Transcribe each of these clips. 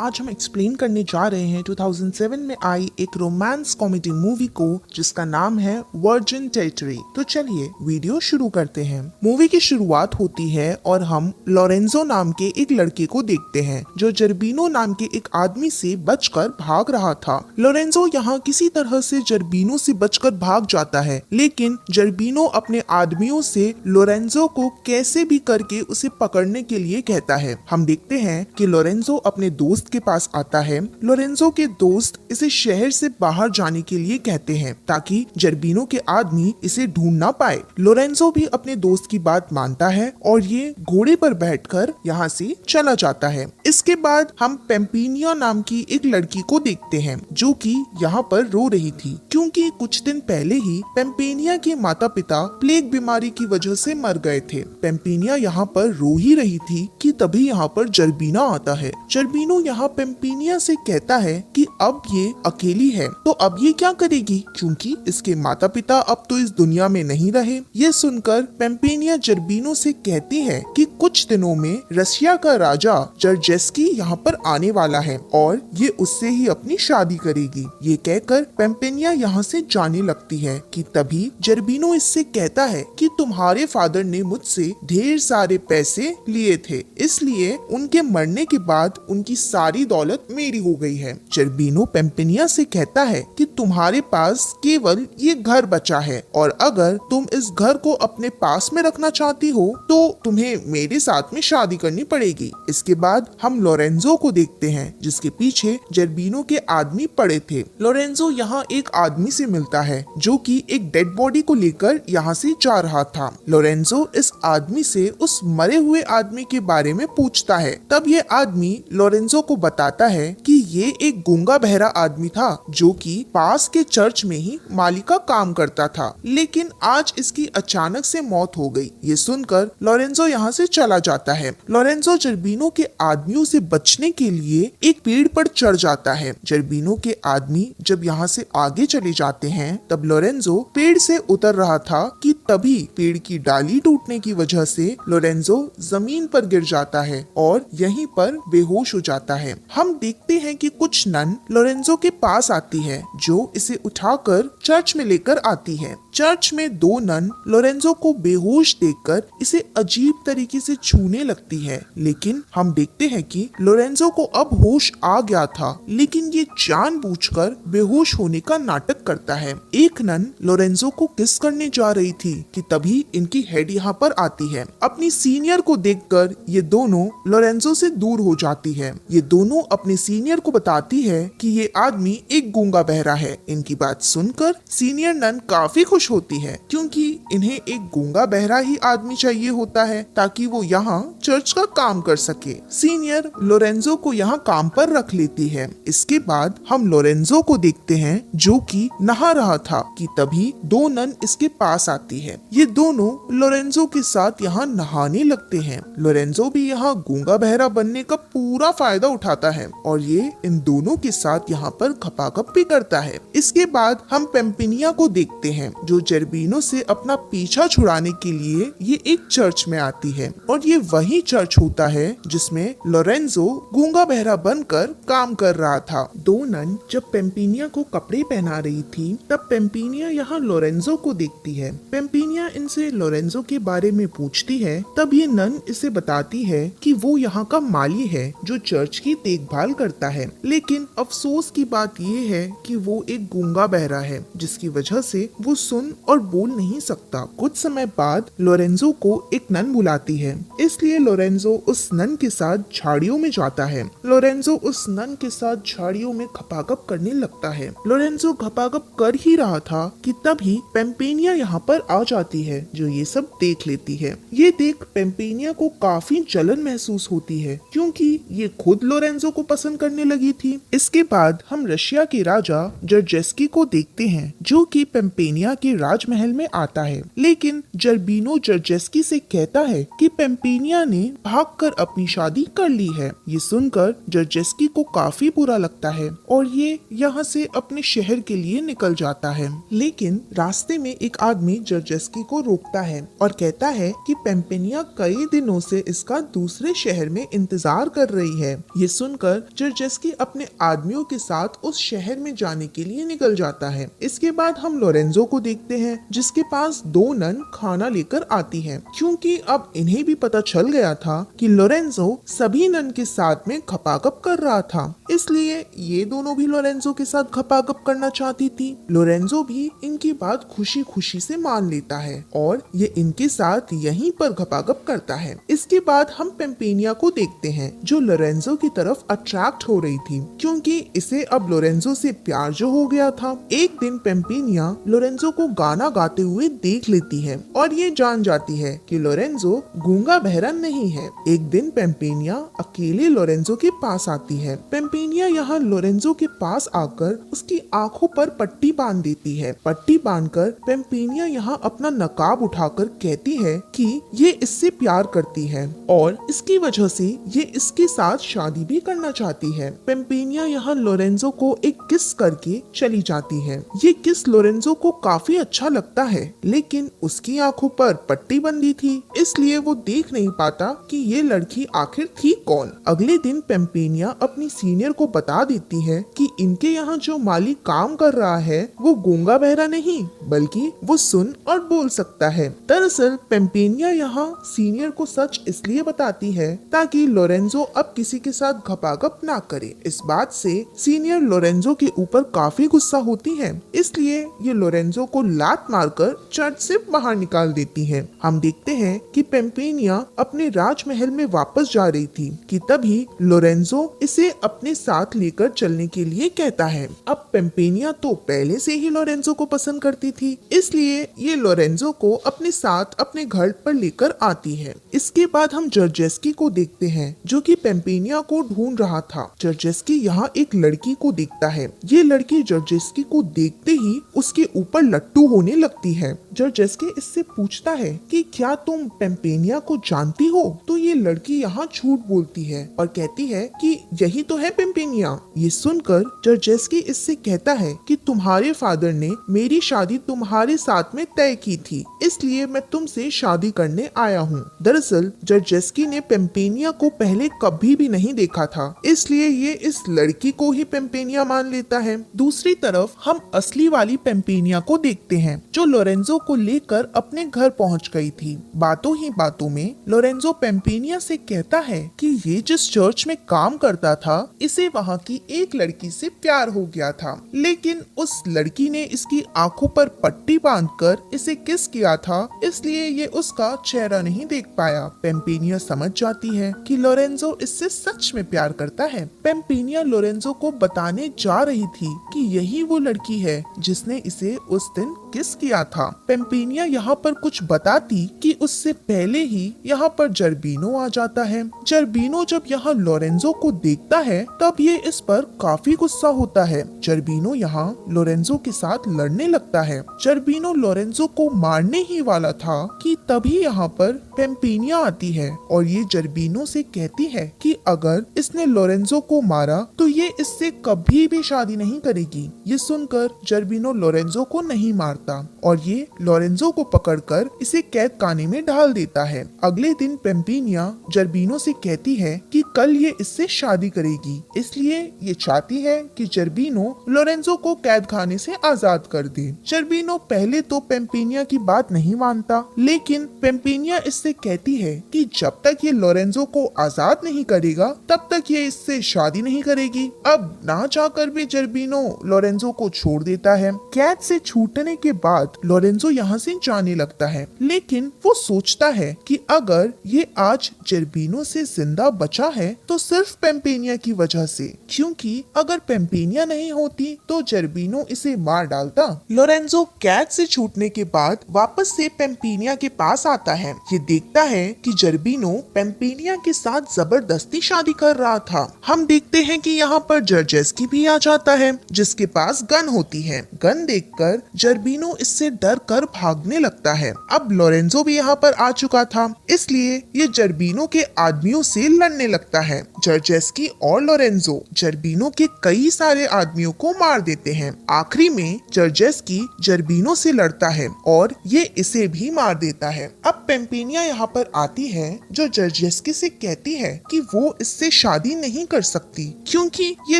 आज हम एक्सप्लेन करने जा रहे हैं 2007 में आई एक रोमांस कॉमेडी मूवी को जिसका नाम है वर्जिन टेरिटरी। तो चलिए वीडियो शुरू करते हैं। मूवी की शुरुआत होती है और हम लोरेंजो नाम के एक लड़के को देखते हैं जो जर्बिनो नाम के एक आदमी से बचकर भाग रहा था। लोरेंजो यहाँ किसी तरह से जर्बिनो से बचकर भाग जाता है, लेकिन जर्बिनो अपने आदमियों से लोरेंजो को कैसे भी करके उसे पकड़ने के लिए कहता है। हम देखते हैं कि लोरेंजो अपने दोस्त के पास आता है। लोरेंजो के दोस्त इसे शहर से बाहर जाने के लिए कहते हैं ताकि जर्बिनो के आदमी इसे ढूंढ ना पाए। लोरेंजो भी अपने दोस्त की बात मानता है और ये घोड़े पर बैठकर यहाँ से चला जाता है। इसके बाद हम पेम्पिनिया नाम की एक लड़की को देखते हैं जो कि यहाँ पर रो रही थी क्योंकि कुछ दिन पहले ही पेम्पिनिया के माता पिता प्लेग बीमारी की वजह से मर गए थे। पेम्पिनिया यहाँ पर रो ही रही थी कि तभी यहाँ पर जर्बिना आता है। जर्बिनो यहाँ पेम्पिनिया से कहता है कि अब ये अकेली है तो अब ये क्या करेगी क्योंकि इसके माता पिता अब तो इस दुनिया में नहीं रहे। ये सुनकर पेम्पिनिया जर्बिनो से कहती है कि कुछ दिनों में रशिया का राजा जर्जेस्की यहाँ पर आने वाला है और ये उससे ही अपनी शादी करेगी। ये कहकर पेम्पिनिया यहाँ से जाने लगती है कि तभी जर्बिनो इससे कहता है कि तुम्हारे फादर ने मुझसे ढेर सारे पैसे लिए थे, इसलिए उनके मरने के बाद उनकी सारी दौलत मेरी हो गई है। जर्बिनो पेम्पिनिया से कहता है कि तुम्हारे पास केवल ये घर बचा है और अगर तुम इस घर को अपने पास में रखना चाहती हो तो तुम्हें मेरे साथ में शादी करनी पड़ेगी। इसके बाद हम लोरेंजो को देखते हैं जिसके पीछे जर्बिनो के आदमी पड़े थे। लोरेंजो यहाँ एक आदमी से मिलता है जो कि एक डेड बॉडी को लेकर यहाँ से जा रहा था। लोरेंजो इस आदमी से उस मरे हुए आदमी के बारे में पूछता है। तब ये आदमी लोरेंजो को बताता है कि ये एक गूंगा बहरा आदमी था जो कि पास के चर्च में ही माली का काम करता था, लेकिन आज इसकी अचानक से मौत हो गई। ये सुनकर लोरेंजो यहाँ से चला जाता है। लोरेंजो जर्बिनो के आदमियों से बचने के लिए एक पेड़ पर चढ़ जाता है। जर्बिनो के आदमी जब यहाँ से आगे चले जाते हैं तब लोरेंजो पेड़ से उतर रहा था कि तभी पेड़ की डाली टूटने की वजह से लोरेंजो जमीन पर गिर जाता है और यहीं पर बेहोश हो जाता है। हम देखते हैं कि कुछ नन लोरेंजो के पास आती है जो इसे उठाकर चर्च में लेकर आती है। चर्च में दो नन लोरेंजो को बेहोश देखकर इसे अजीब तरीके से छूने लगती है, लेकिन हम देखते हैं कि लोरेंजो को अब होश आ गया था, लेकिन ये जानबूझकर बेहोश होने का नाटक करता है। एक नन लोरेंजो को किस करने जा रही थी कि तभी इनकी हेड यहाँ पर आती है। अपनी सीनियर को देखकर ये दोनों लोरेंजो से दूर हो जाती है। ये दोनों अपने सीनियर को बताती है कि ये आदमी एक गूंगा बहरा है। इनकी बात सुनकर सीनियर नन काफी खुश होती है क्योंकि इन्हें एक गूंगा बहरा ही आदमी चाहिए होता है ताकि वो यहाँ चर्च का काम कर सके। सीनियर लोरेंजो को यहाँ काम पर रख लेती है। इसके बाद हम लोरेंजो को देखते हैं जो कि नहा रहा था कि तभी दो नन इसके पास आती है। ये दोनों लोरेंजो के साथ यहाँ नहाने लगते हैं। लोरेंजो भी यहाँ गूंगा बहरा बनने का पूरा फायदा उठाता है और ये इन दोनों के साथ यहाँ पर खपाखप भी करता है। इसके बाद हम पेम्पिनिया को देखते हैं जो जर्बिनो से अपना पीछा छुड़ाने के लिए ये एक चर्च में आती है और ये वही चर्च होता है जिसमें लोरेंजो गूंगा बहरा बनकर काम कर रहा था। दो नन जब पेम्पिनिया को कपड़े पहना रही थी तब पेम्पिनिया यहाँ लोरेंजो को देखती है। पेम्पिनिया इनसे लोरेंजो के बारे में पूछती है। तब ये नन इसे बताती है कि वो यहाँ का माली है जो चर्च की देखभाल करता है, लेकिन अफसोस की बात ये है कि वो एक गूंगा बहरा है जिसकी वजह से वो सुन और बोल नहीं सकता। कुछ समय बाद लोरेंजो को एक नन बुलाती है, इसलिए लोरेंजो उस नन के साथ झाड़ियों में जाता है। लोरेंजो उस नन के साथ झाड़ियों में खपाखप करने लगता है। लोरेंजो खपाखप कर ही रहा था कि तभी पेम्पिनिया यहाँ पर आ जाती है जो ये सब देख लेती है। ये देख पेम्पिनिया को काफी जलन महसूस होती है क्योंकि ये खुद लोरेंजो को पसंद करने लगी थी। इसके बाद हम रशिया के राजा जर्जेस्की को देखते हैं जो कि पेम्पिनिया के राजमहल में आता है, लेकिन जर्बिनो जर्जेस्की से कहता है कि पेम्पिनिया ने भागकर अपनी शादी कर ली है। ये सुनकर जर्जेस्की को काफी बुरा लगता है और ये यहाँ से अपने शहर के लिए निकल जाता है, लेकिन रास्ते में एक आदमी जर्जेस्की जर्जेस्की को रोकता है और कहता है कि पेम्पेनिया कई दिनों से इसका दूसरे शहर में इंतजार कर रही है। ये सुनकर जर्जेस्की अपने आदमियों के साथ उस शहर में जाने के लिए निकल जाता है। इसके बाद हम लोरेंजो को देखते हैं जिसके पास दो नन खाना लेकर आती है, क्योंकि अब इन्हें भी पता चल गया था कि लोरेंजो सभी नन के साथ में खपाखप कर रहा था, इसलिए ये दोनों भी लोरेंजो के साथ खपाखप करना चाहती थी। लोरेंजो भी इनकी बात खुशी खुशी से मान लेता है और ये इनके साथ यहीं पर खपाखप करता है। इसके बाद हम पेम्पेनिया को देखते हैं जो लोरेंजो की तरफ अट्रैक्ट हो रही थी, क्योंकि इसे अब लोरेंजो से प्यार जो हो गया था। एक दिन पेम्पेनिया लोरेंजो को गाना गाते हुए देख लेती है और ये जान जाती है कि लोरेंजो गूंगा बहरा नहीं है। एक दिन पेम्पेनिया अकेले लोरेंजो के पास आती है। पेम्पेनिया यहाँ लोरेंजो के पास आकर उसकी आंखों पर पट्टी बांध देती है। पट्टी बांधकर पेम्पेनिया यहाँ अपना नकाब उठाकर कहती है कि ये इससे प्यार करती है और इसकी वजह से ये इसके साथ शादी भी करना चाहती है। पेम्पेनिया यहाँ लोरेंजो को एक किस करके चली जाती है। ये किस लोरेंजो को काफी अच्छा लगता है, लेकिन उसकी आंखों पर पट्टी बंधी थी, इसलिए वो देख नहीं पाता कि ये लड़की आखिर थी कौन। अगले दिन पेम्पेनिया अपनी सीनियर को बता देती है कि इनके यहाँ जो माली काम कर रहा है वो गूंगा बहरा नहीं बल्कि वो सुन और बोल सकता है। दरअसल पेम्पेनिया यहाँ सीनियर को सच इसलिए बताती है ताकि लोरेंजो अब किसी के साथ घपाघप ना करे। इस बात से सीनियर लोरेंजो के ऊपर काफी गुस्सा होती है, इसलिए ये लोरेंजो को लात मारकर चर्च से बाहर निकाल देती है। हम देखते हैं कि पेम्पेनिया अपने राजमहल में वापस जा रही थी कि तभी लोरेंजो इसे अपने साथ लेकर चलने के लिए कहता है। अब पेम्पेनिया तो पहले से ही लोरेंजो को पसंद करती थी, इसलिए ये लोरेंजो को अपने साथ अपने घर पर लेकर आती है। इसके बाद हम जर्जेस्की को देखते हैं जो कि पेम्पेनिया को ढूंढ रहा था। जर्जेस्की यहाँ एक लड़की को देखता है। ये लड़की जर्जेस्की को देखते ही उसके ऊपर लट्टू होने लगती है। जर्जेस्की इससे पूछता है कि क्या तुम पेम्पेनिया को जानती हो? तो ये लड़की यहाँ झूठ बोलती है और कहती है कि यही तो है पेम्पेनिया। ये सुनकर जर्जेस्की इससे कहता है कि तुम्हारे फादर ने मेरी शादी तुम्हारे साथ में तय की थी, इसलिए मैं तुमसे शादी करने आया हूँ। दरअसल जर्जेस्की ने पेम्पेनिया को पहले कभी भी नहीं देखा था, इसलिए ये इस लड़की को ही पेम्पेनिया मान लेता है। दूसरी तरफ हम असली वाली पेम्पेनिया को देखते हैं जो लोरेंजो को लेकर अपने घर पहुंच गई थी। बातों ही बातों में लोरेंजो पेम्पेनिया से कहता है कि ये जिस चर्च में काम करता था इसे वहाँ की एक लड़की से प्यार हो गया था, लेकिन उस लड़की ने इसकी आंखों पर पट्टी बांधकर इसे किस किया था, इसलिए ये उसका चेहरा नहीं देख पाया। पेम्पेनिया समझ जाती है कि लोरेंजो इससे सच में प्यार करता है। पेम्पेनिया लोरेंजो को बताने जा रही थी कि यही वो लड़की है जिसने इसे उस दिन किस किया था। पेम्पेनिया यहाँ पर कुछ बताती कि उससे पहले ही यहाँ पर जर्बिनो आ जाता है। जर्बिनो जब यहाँ लोरेंजो को देखता है तब ये इस पर काफी गुस्सा होता है। जर्बिनो यहाँ लोरेंजो के साथ लड़ने लगता है। जर्बिनो लोरेंजो को मारने ही वाला था कि तभी यहाँ पर पेम्पेनिया आती है और ये जर्बिनो से कहती है कि अगर इसने लोरेंजो को मारा तो ये इससे कभी भी शादी नहीं करेगी। ये सुनकर जर्बिनो लोरेंजो को नहीं मारता और ये लोरेंजो को पकड़कर इसे कैद खाने में डाल देता है। अगले दिन पेम्पेनिया जर्बिनो से कहती है कि कल ये इससे शादी करेगी, इसलिए ये चाहती है कि जर्बिनो लोरेंजो को कैद खाने से आजाद कर दे। जर्बिनो पहले तो पेम्पेनिया की बात नहीं मानता, लेकिन पेम्पेनिया इससे कहती है कि जब तक ये लोरेंजो को आजाद नहीं करेगा तब तक ये इससे शादी नहीं करेगी। अब ना चाहकर भी जर्बिनो लोरेंजो को छोड़ देता है। कैद से छूटने के बाद लोरेंजो यहाँ से जाने लगता है, लेकिन वो सोचता है कि अगर ये आज जर्बिनो से जिंदा बचा है तो सिर्फ पेम्पेनिया की वजह से, क्योंकि अगर पेम्पेनिया नहीं होती तो जर्बिनो इसे मार डालता। लोरेंजो कैद से छूटने के बाद वापस से पेम्पेनिया के पास आता है। ये देखता है कि जर्बिनो पेम्पेनिया के साथ जबरदस्ती शादी कर रहा था। हम देखते हैं कि यहाँ पर जर्जेस्की भी आ जाता है जिसके पास गन होती है। गन देखकर जर्बिनो इससे डर कर भागने लगता है। अब लोरेंजो भी यहाँ पर आ चुका था, इसलिए ये जर्बिनो के आदमियों से लड़ने लगता है। जर्जेस्की और लोरेंजो जर्बिनो के कई सारे आदमियों को मार देते हैं। आखिरी में जर्जेस्की जर्बिनो से लड़ता है और ये इसे भी मार देता है। अब पेम्पेनिया यहाँ पर आती है जो जर्जेस्की से कहती है कि वो इससे शादी नहीं कर सकती क्योंकि ये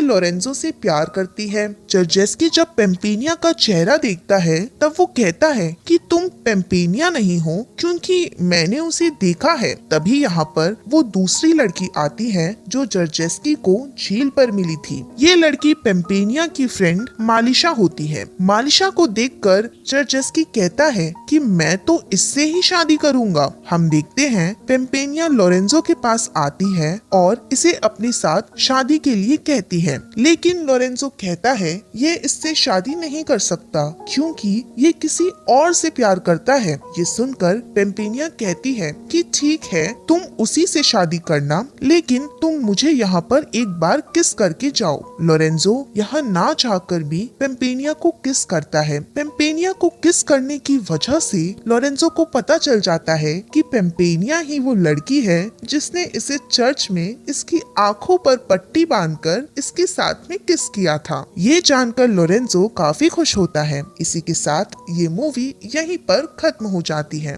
लोरेंजो से प्यार करती है। जर्जेस्की जब पेम्पेनिया का चेहरा देखता है तब वो कहता है कि तुम पेम्पेनिया नहीं हो क्योंकि मैंने उसे देखा है। तभी यहाँ पर वो दूसरी लड़की आती है जो जर्जेस्की को झील पर मिली थी। ये लड़की पेम्पेनिया की फ्रेंड मालिशा होती है। मालिशा को देखकर जर्जेस्की कहता है कि मैं तो इससे ही शादी करूंगा। हम देखते हैं पेम्पेनिया लोरेंजो के पास आती है और इसे अपने साथ शादी के लिए कहती है, लेकिन लोरेंजो कहता है ये इससे शादी नहीं कर सकता क्योंकि ये किसी और से प्यार करता है। ये सुनकर पेम्पेनिया कहती है कि ठीक है तुम उसी से शादी करना, लेकिन तुम मुझे यहाँ पर एक बार किस करके जाओ। लोरेंजो यहाँ ना चाहकर भी पेम्पेनिया को किस करता है। पेम्पेनिया को किस करने की वजह से लोरेंजो को पता चल जाता है कि पेम्पेनिया ही वो लड़की है जिसने इसे चर्च में इसकी आंखों पर पट्टी बांधकर इसके साथ में किस किया था। ये जानकर लोरेंजो काफी खुश होता है। इसी के साथ ये मूवी यहीं पर खत्म हो जाती है।